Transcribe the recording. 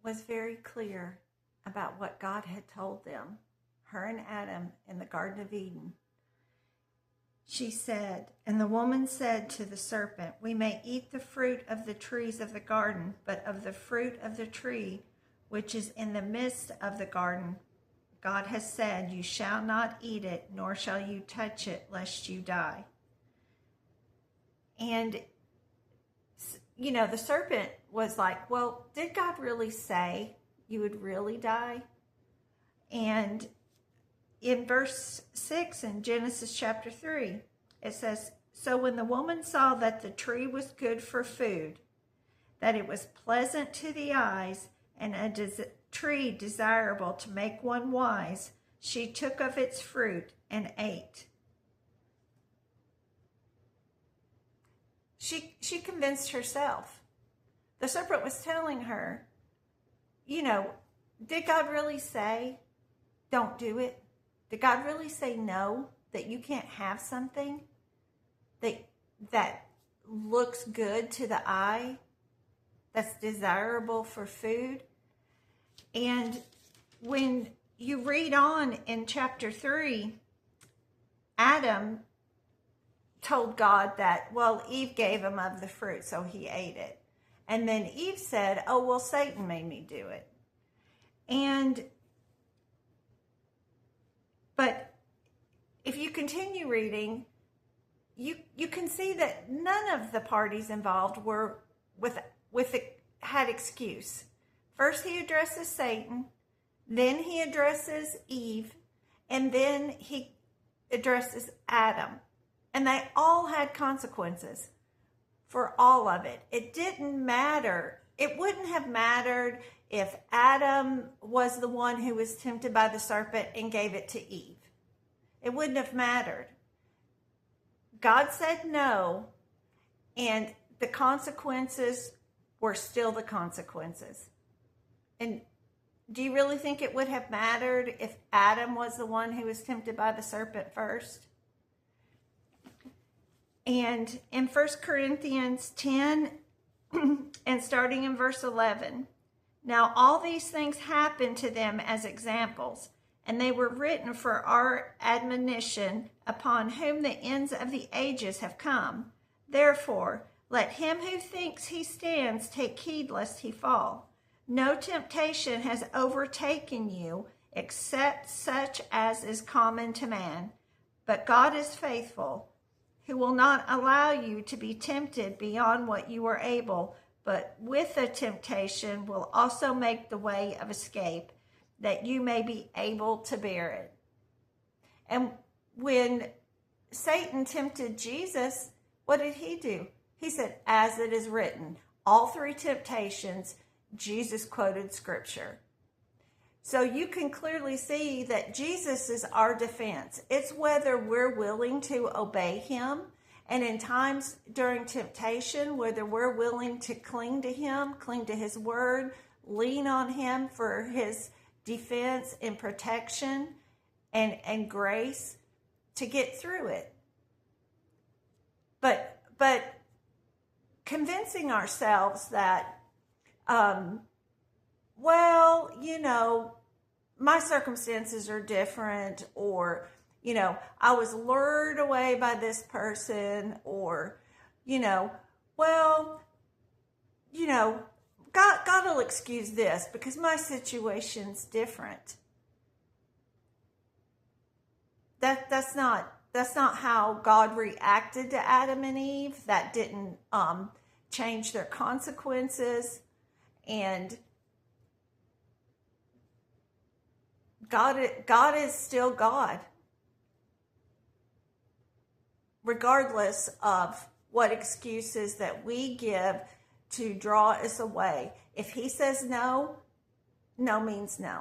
was very clear about what God had told them, her and Adam, in the Garden of Eden. She said, and the woman said to the serpent, we may eat the fruit of the trees of the garden, but of the fruit of the tree which is in the midst of the garden, God has said, you shall not eat it, nor shall you touch it, lest you die. And, the serpent was like, well, did God really say you would really die? And in verse 6 in Genesis chapter 3, it says, so when the woman saw that the tree was good for food, that it was pleasant to the eyes, and a tree desirable to make one wise, she took of its fruit and ate. She convinced herself. The serpent was telling her, did God really say, don't do it? Did God really say no, that you can't have something that looks good to the eye, that's desirable for food? And when you read on in chapter 3, Adam told God that, well, Eve gave him of the fruit, so he ate it. And then Eve said, oh, well, Satan made me do it. But if you continue reading, you can see that none of the parties involved were had excuse. First he addresses Satan, then he addresses Eve, and then he addresses Adam. And they all had consequences for all of it. It didn't matter. It wouldn't have mattered if Adam was the one who was tempted by the serpent and gave it to Eve. It wouldn't have mattered. God said no, and the consequences were still the consequences. And do you really think it would have mattered if Adam was the one who was tempted by the serpent first? And in 1 Corinthians 10, and starting in verse 11, now all these things happened to them as examples, and they were written for our admonition, upon whom the ends of the ages have come. Therefore, let him who thinks he stands take heed lest he fall. No temptation has overtaken you except such as is common to man. But God is faithful, who will not allow you to be tempted beyond what you are able, but with the temptation will also make the way of escape, that you may be able to bear it. And when Satan tempted Jesus, what did he do? He said, as it is written. All three temptations, Jesus quoted scripture. So you can clearly see that Jesus is our defense. It's whether we're willing to obey him, and in times during temptation, whether we're willing to cling to him, cling to his word, lean on him for his defense and protection and grace to get through it. But convincing ourselves that, well, my circumstances are different, or, I was lured away by this person, or, well, God will excuse this because my situation's different. That's not how God reacted to Adam and Eve. That didn't change their consequences. And God is still God, regardless of what excuses that we give to draw us away. If he says no, no means no.